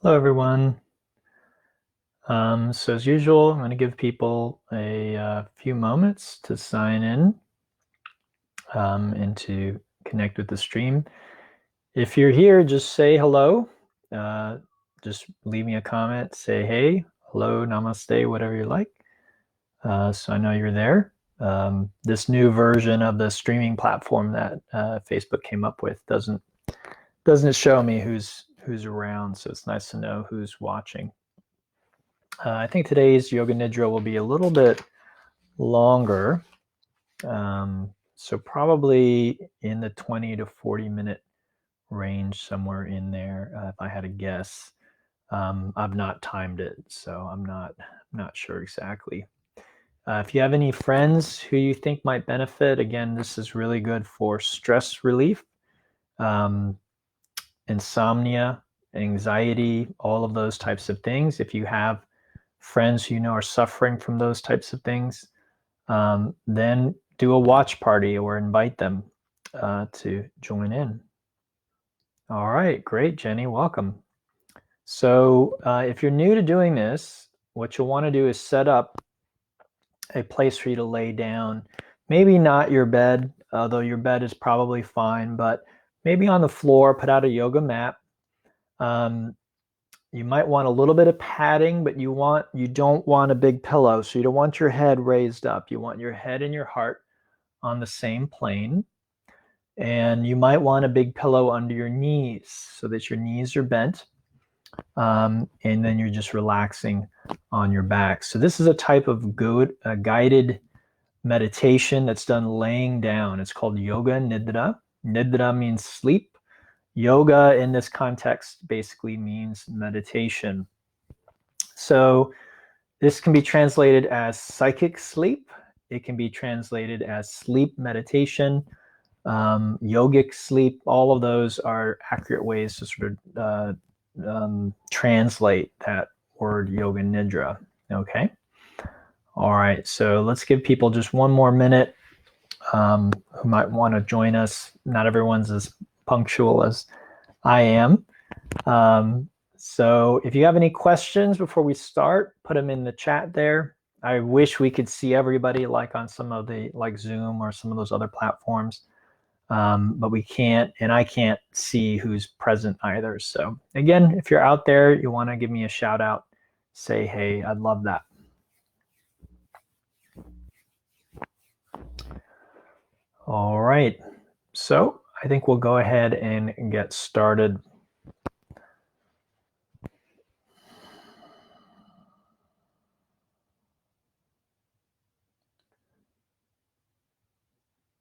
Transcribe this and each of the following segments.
Hello, everyone. So as usual, I'm going to give people a few moments to sign in and to connect with the stream. If you're here, just say hello. Uh, just leave me a comment, say hey, hello, namaste, whatever you like. So I know you're there. This new version of the streaming platform that Facebook came up with doesn't show me who's around, so it's nice to know who's watching. I think today's Yoga Nidra will be a little bit longer, so probably in the 20 to 40 minute range, somewhere in there, if I had to guess. I've not timed it, so I'm not sure exactly. If you have any friends who you think might benefit, again, this is really good for stress relief, um, insomnia, anxiety, all of those types of things. If you have friends who you know are suffering from those types of things, then do a watch party or invite them to join in. All right, great, Jenny, welcome. So if you're new to doing this, what you'll want to do is set up a place for you to lay down. Maybe not your bed, although your bed is probably fine, but maybe on the floor, put out a yoga mat. You might want a little bit of padding, but you don't want a big pillow. So you don't want your head raised up. You want your head and your heart on the same plane. And you might want a big pillow under your knees so that your knees are bent. And then you're just relaxing on your back. So this is a type of guided meditation that's done laying down. It's called Yoga Nidra. Nidra means sleep. Yoga in this context basically means meditation. So this can be translated as psychic sleep. It can be translated as sleep meditation, yogic sleep. All of those are accurate ways to sort of translate that word Yoga Nidra. Okay. All right. So let's give people just one more minute who might want to join us. Not everyone's as punctual as I am. So if you have any questions before we start, put them in the chat there. I wish we could see everybody like on some of the, like Zoom or some of those other platforms, but we can't, and I can't see who's present either. So again, if you're out there, you want to give me a shout out, say hey, I'd love that. All right, so I think we'll go ahead and get started.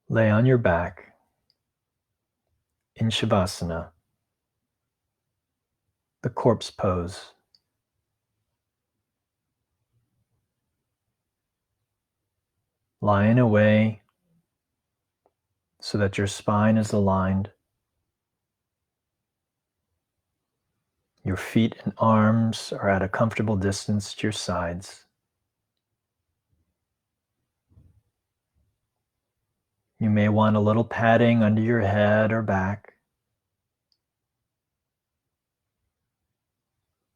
Lay on your back in Shavasana, the corpse pose. Lie in a way so that your spine is aligned. Your feet and arms are at a comfortable distance to your sides. You may want a little padding under your head or back.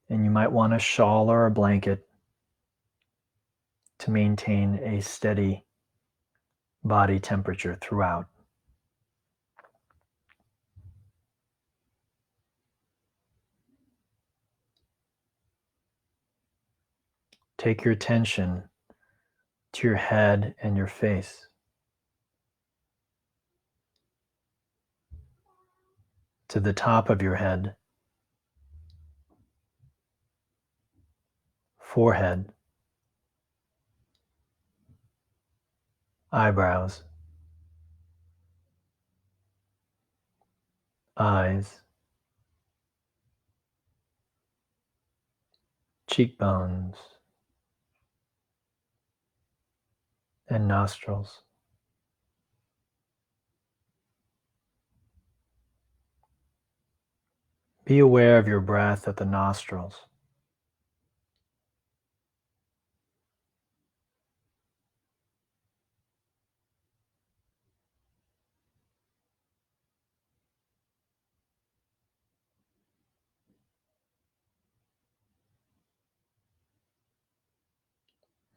And you might want a shawl or a blanket to maintain a steady body temperature throughout. Take your attention to your head and your face. To the top of your head, forehead, eyebrows, eyes, cheekbones, and nostrils. Be aware of your breath at the nostrils.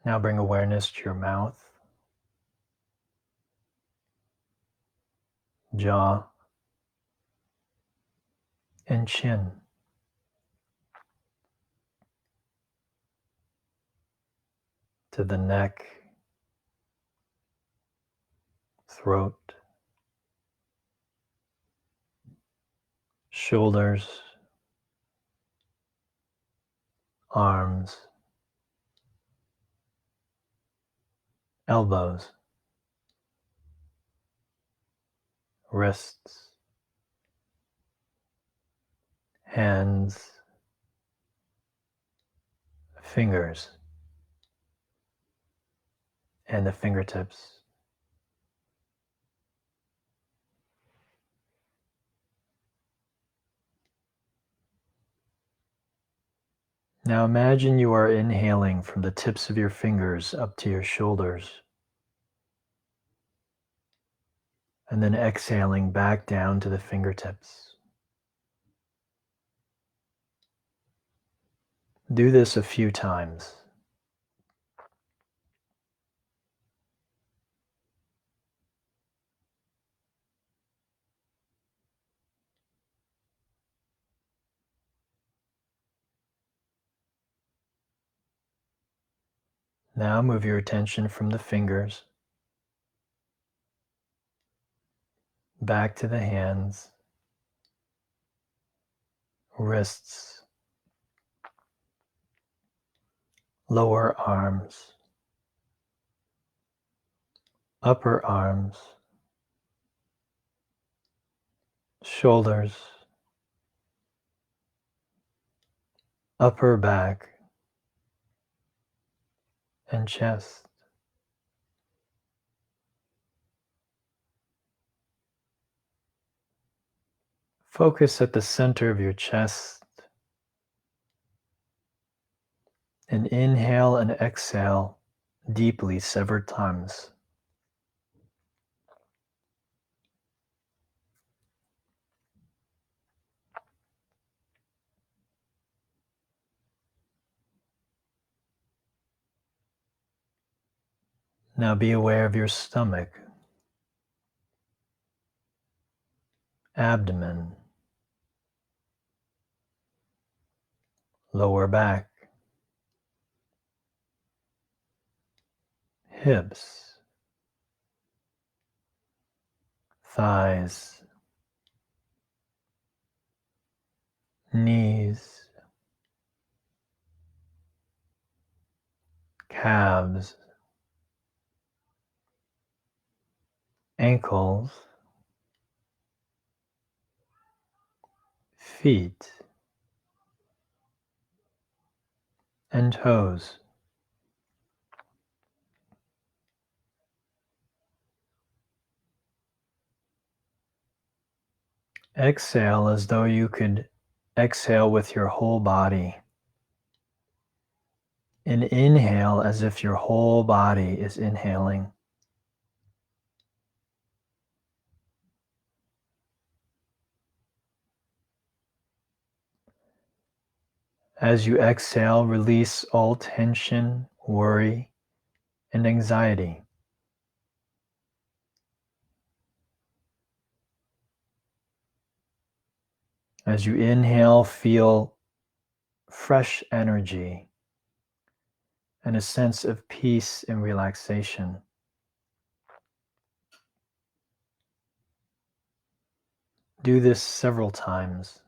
Now bring awareness to your mouth, jaw, and chin. To the neck, throat, shoulders, arms, elbows, wrists, hands, fingers, and the fingertips. Now imagine you are inhaling from the tips of your fingers up to your shoulders, and then exhaling back down to the fingertips. Do this a few times. Now move your attention from the fingers back to the hands, wrists, lower arms, upper arms, shoulders, upper back, and chest. Focus at the center of your chest and inhale and exhale deeply several times. Now be aware of your stomach, abdomen, lower back, hips, thighs, knees, calves, ankles, feet, and toes. Exhale as though you could exhale with your whole body. And inhale as if your whole body is inhaling. As you exhale, release all tension, worry, and anxiety. As you inhale, feel fresh energy and a sense of peace and relaxation. Do this several times.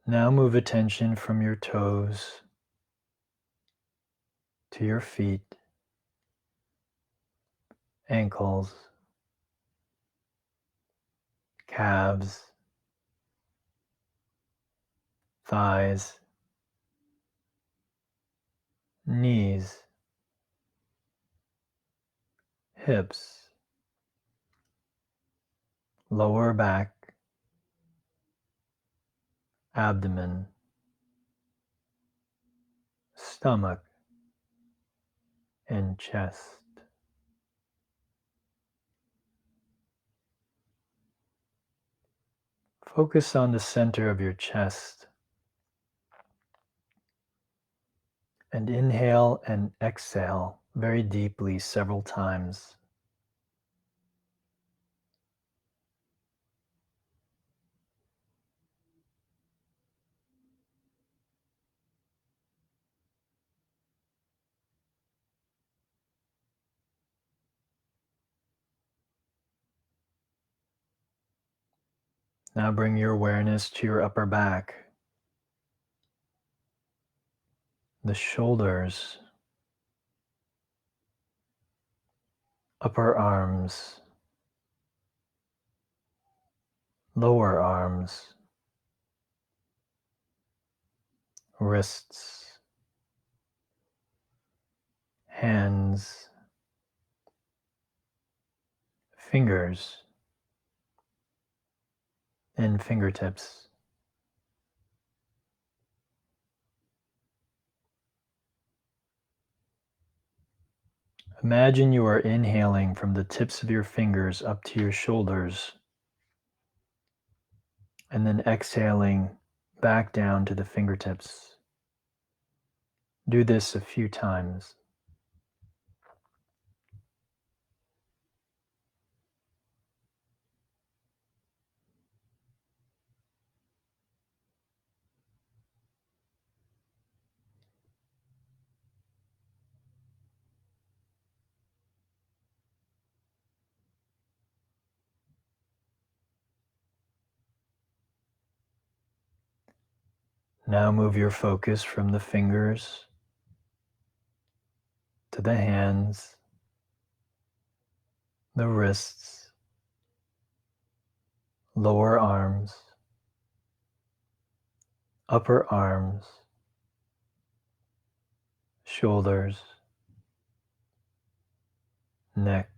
Now move attention from your toes to your feet, ankles, calves, thighs, knees, hips, lower back, abdomen, stomach, and chest. Focus on the center of your chest. And inhale and exhale very deeply several times. Now bring your awareness to your upper back, the shoulders, upper arms, lower arms, wrists, hands, fingers, and fingertips. Imagine you are inhaling from the tips of your fingers up to your shoulders, and then exhaling back down to the fingertips. Do this a few times. Now move your focus from the fingers to the hands, the wrists, lower arms, upper arms, shoulders, neck,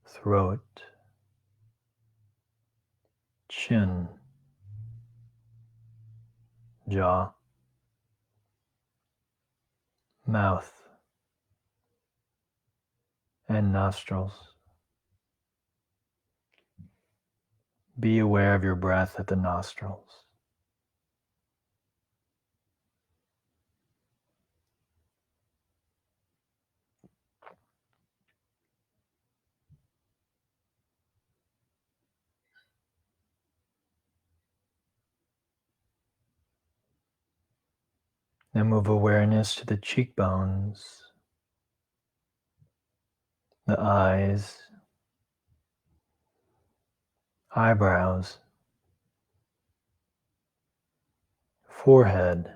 throat, chin, jaw, mouth, and nostrils. Be aware of your breath at the nostrils. Now move awareness to the cheekbones, the eyes, eyebrows, forehead,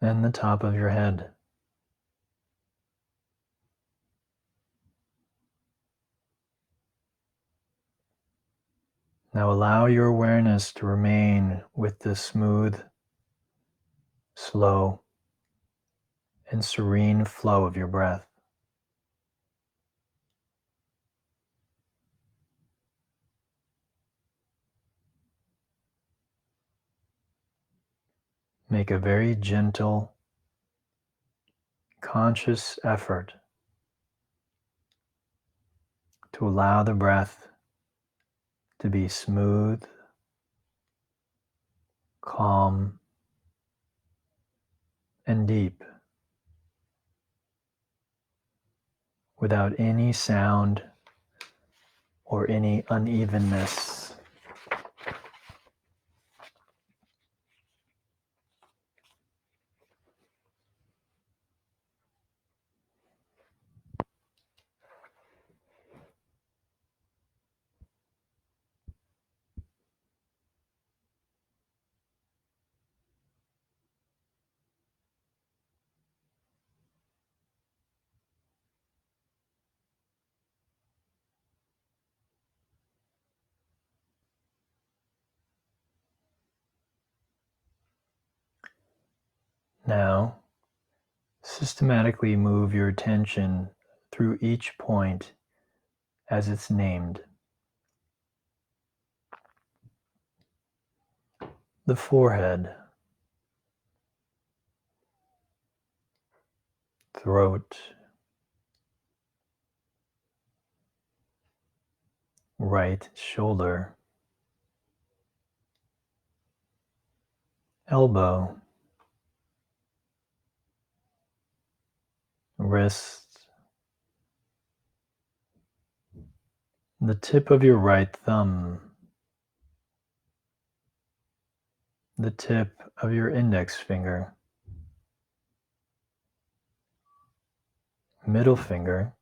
and the top of your head. Now allow your awareness to remain with the smooth, slow, and serene flow of your breath. Make a very gentle, conscious effort to allow the breath to be smooth, calm, and deep, without any sound or any unevenness. Now, systematically move your attention through each point as it's named. The forehead, throat, right shoulder, elbow, wrist, the tip of your right thumb, the tip of your index finger, middle finger,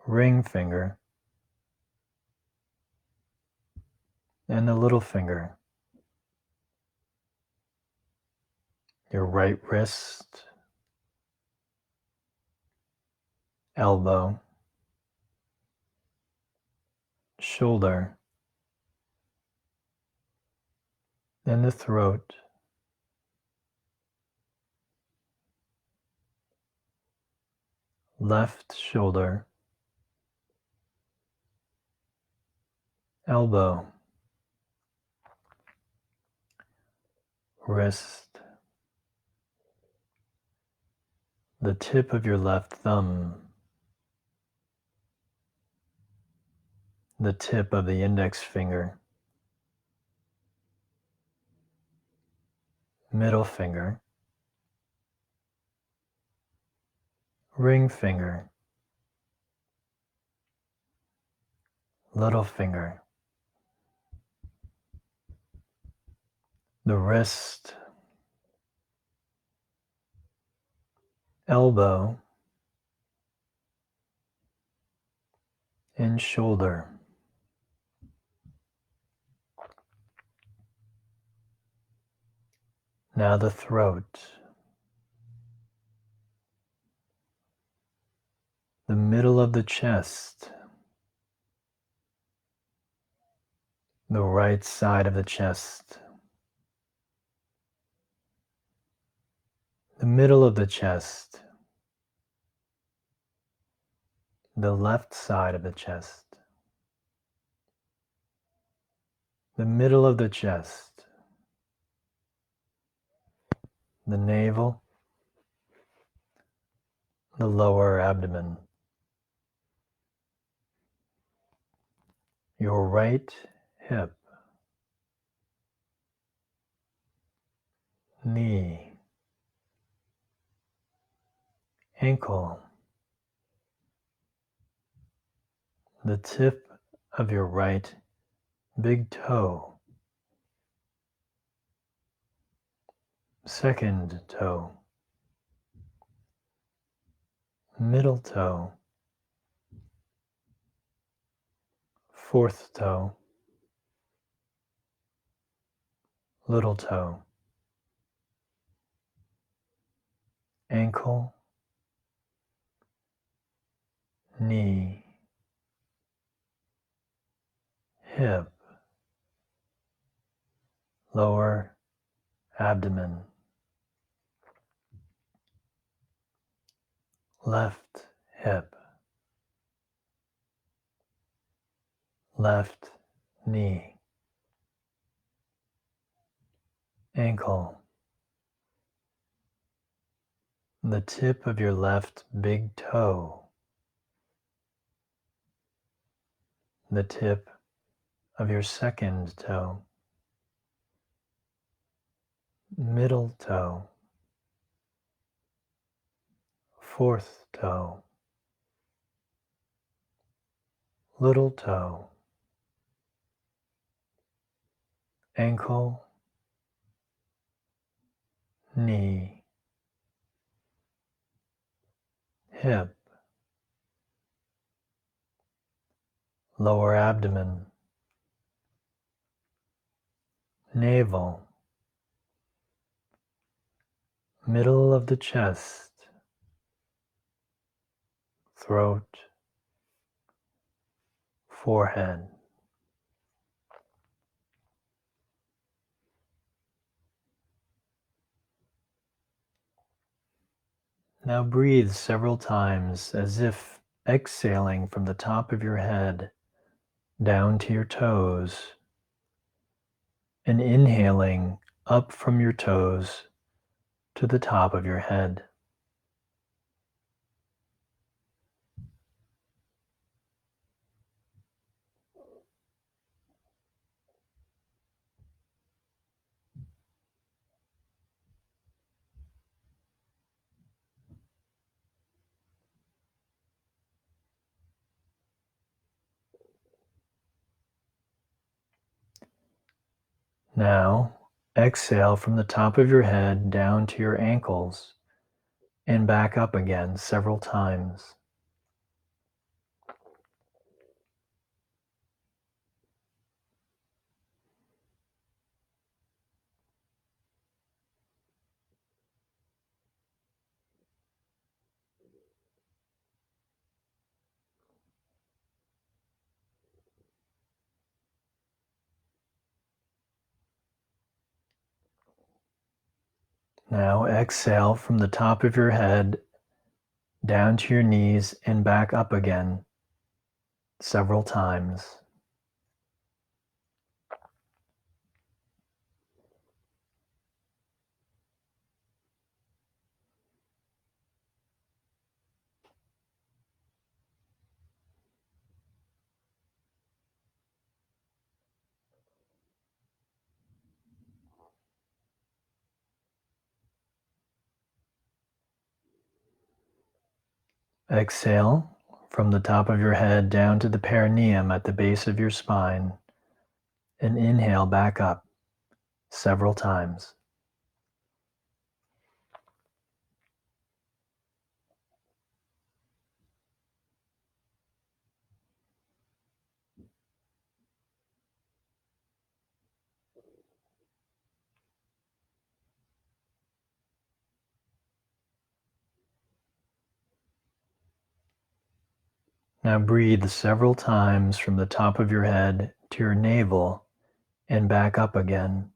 ring finger, and the little finger, your right wrist, elbow, shoulder, and the throat, left shoulder, elbow, wrist, the tip of your left thumb, the tip of the index finger, middle finger, ring finger, little finger, the wrist, elbow, and shoulder. Now the throat, the middle of the chest, the right side of the chest, the middle of the chest, the left side of the chest, the middle of the chest, the navel, the lower abdomen, your right hip, knee, ankle, the tip of your right big toe, second toe, middle toe, fourth toe, little toe, ankle, knee, hip, lower abdomen, left hip, left knee, ankle, the tip of your left big toe, the tip of your second toe, middle toe, fourth toe, little toe, ankle, knee, hip, lower abdomen, navel, middle of the chest, throat, forehead. Now breathe several times as if exhaling from the top of your head down to your toes and inhaling up from your toes to the top of your head. Now, exhale from the top of your head down to your ankles and back up again several times. Now exhale from the top of your head down to your knees and back up again several times. Exhale from the top of your head down to the perineum at the base of your spine, and inhale back up several times. Now breathe several times from the top of your head to your navel and back up again.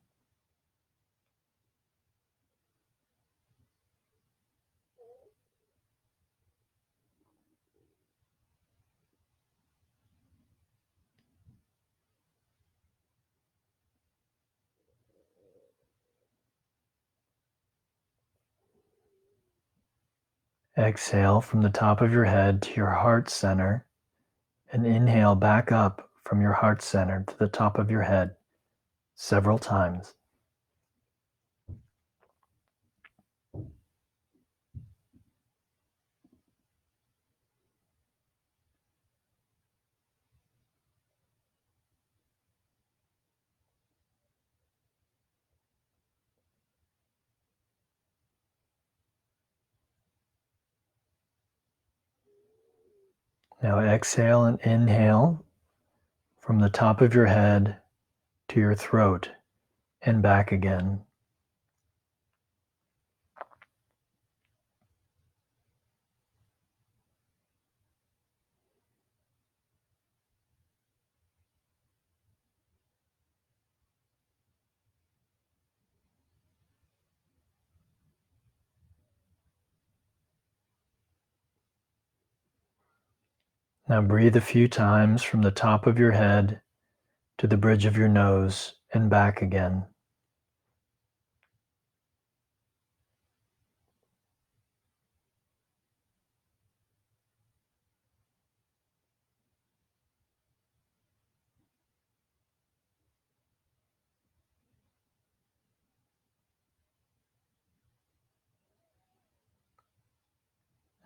Exhale from the top of your head to your heart center, and inhale back up from your heart center to the top of your head several times. Now exhale and inhale from the top of your head to your throat and back again. Now breathe a few times from the top of your head to the bridge of your nose and back again.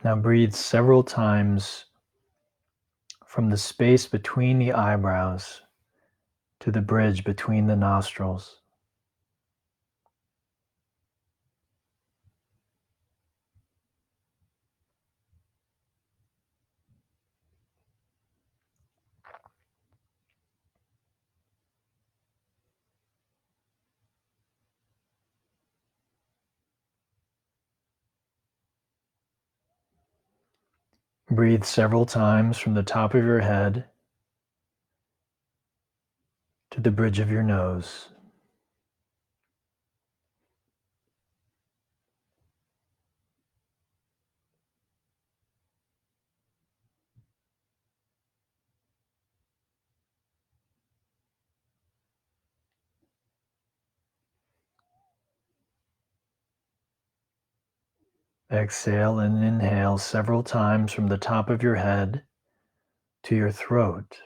Now breathe several times from the space between the eyebrows to the bridge between the nostrils. Breathe several times from the top of your head to the bridge of your nose. Exhale and inhale several times from the top of your head to your throat.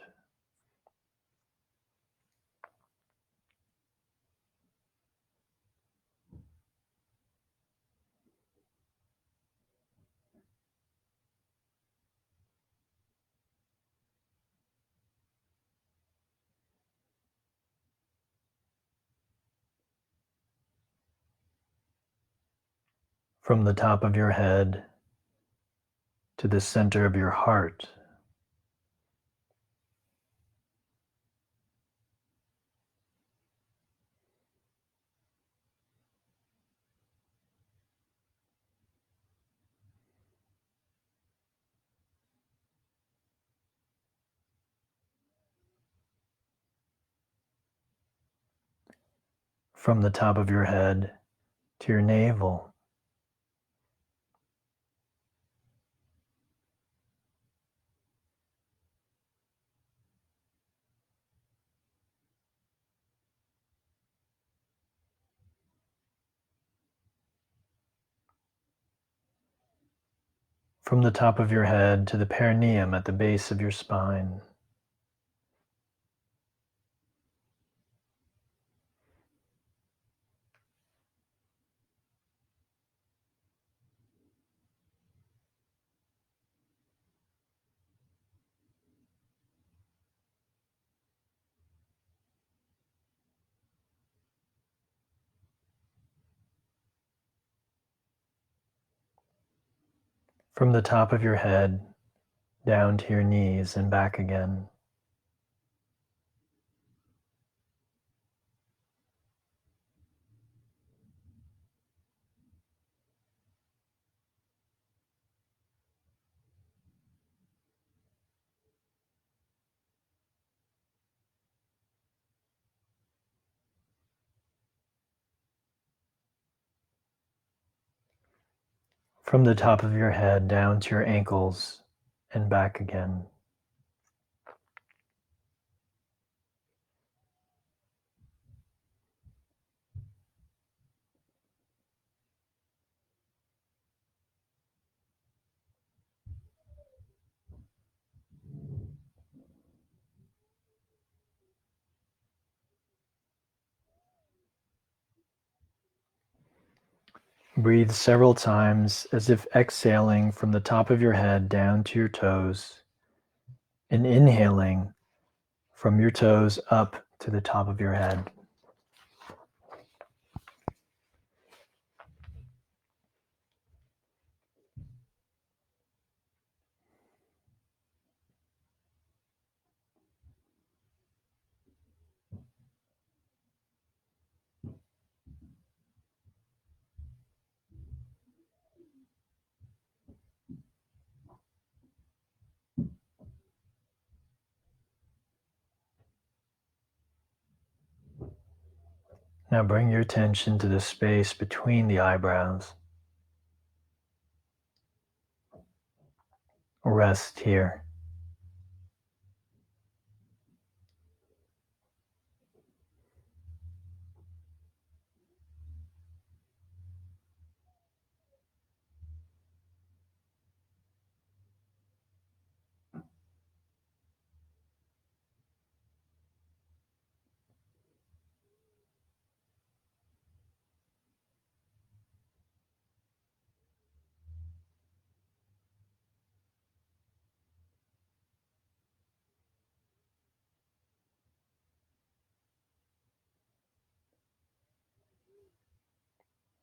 from the top of your head to the center of your heart. From the top of your head to your navel. From the top of your head to the perineum at the base of your spine. From the top of your head down to your knees and back again. From the top of your head down to your ankles and back again. Breathe several times as if exhaling from the top of your head down to your toes and inhaling from your toes up to the top of your head. Now bring your attention to the space between the eyebrows. Rest here.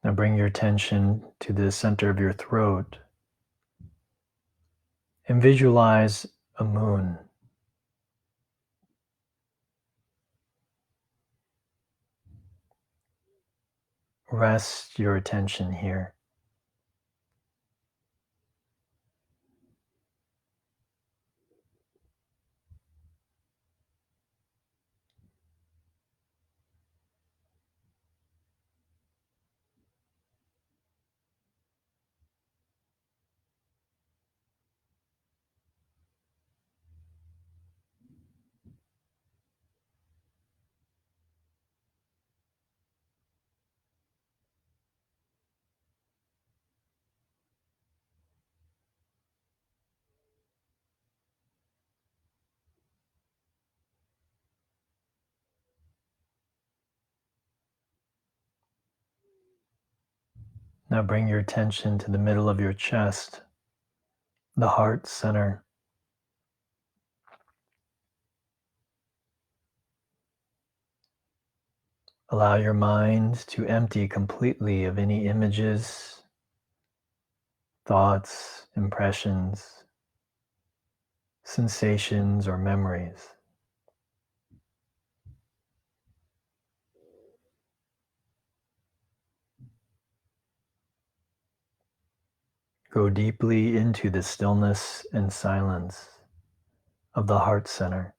Now bring your attention to the center of your throat and visualize a moon. Rest your attention here. Now bring your attention to the middle of your chest, the heart center. Allow your mind to empty completely of any images thoughts, impressions, sensations, or memories. Go deeply into the stillness and silence of the heart center.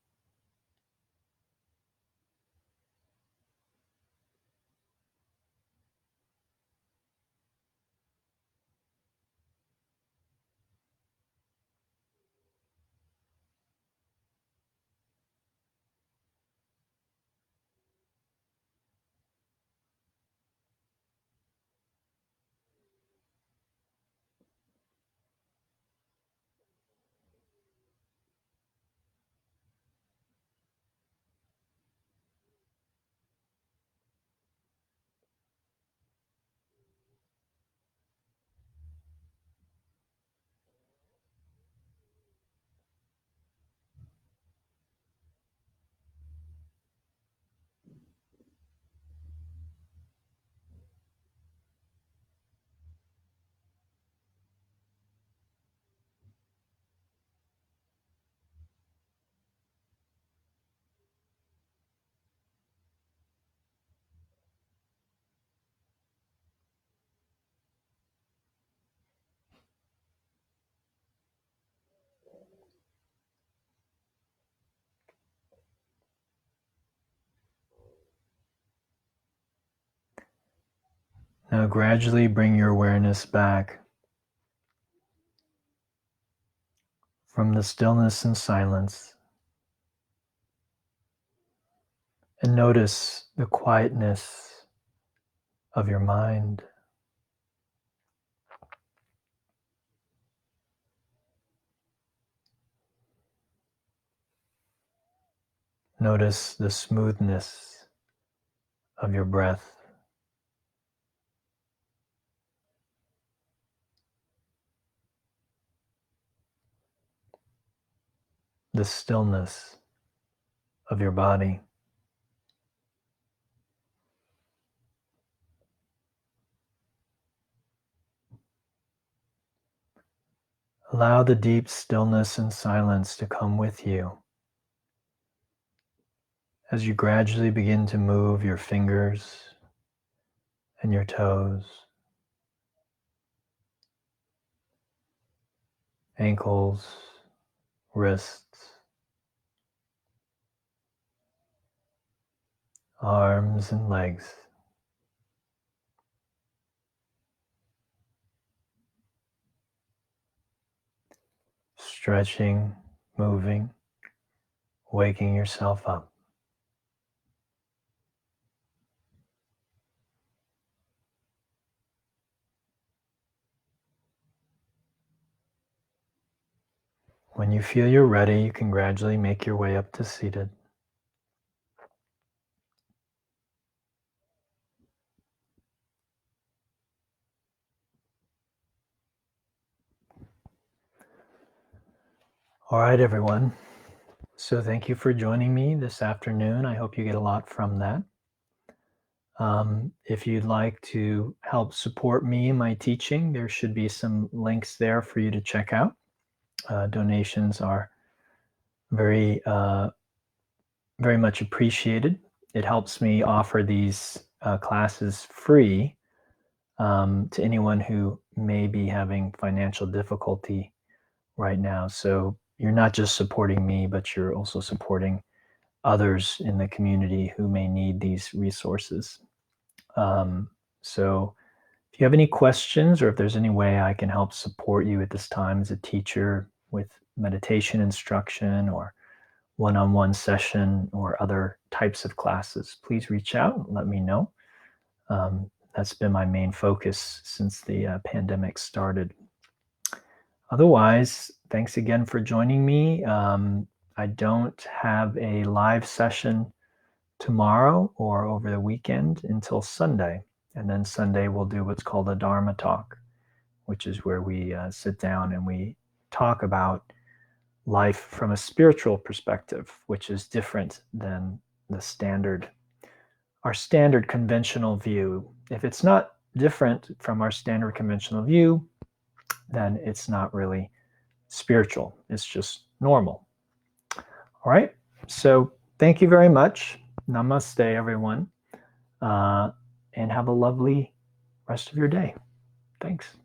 Now gradually bring your awareness back from the stillness and silence and notice the quietness of your mind. Notice the smoothness of your breath. The stillness of your body. Allow the deep stillness and silence to come with you as you gradually begin to move your fingers and your toes, ankles, wrists, arms, and legs. Stretching, moving, waking yourself up. When you feel you're ready, you can gradually make your way up to seated. All right, everyone. So thank you for joining me this afternoon. I hope you get a lot from that. If you'd like to help support me in my teaching, there should be some links there for you to check out. Donations are very, very much appreciated. It helps me offer these classes free to anyone who may be having financial difficulty right now. So you're not just supporting me, but you're also supporting others in the community who may need these resources. So if you have any questions or if there's any way I can help support you at this time as a teacher with meditation instruction or one-on-one session or other types of classes, please reach out and let me know. That's been my main focus since the pandemic started. Otherwise, thanks again for joining me. I don't have a live session tomorrow or over the weekend until Sunday. And then Sunday we'll do what's called a Dharma talk, which is where we sit down and we talk about life from a spiritual perspective, which is different than our standard conventional view. If it's not different from our standard conventional view, then it's not really spiritual. It's just normal. All right. So thank you very much. Namaste, everyone. And have a lovely rest of your day. Thanks.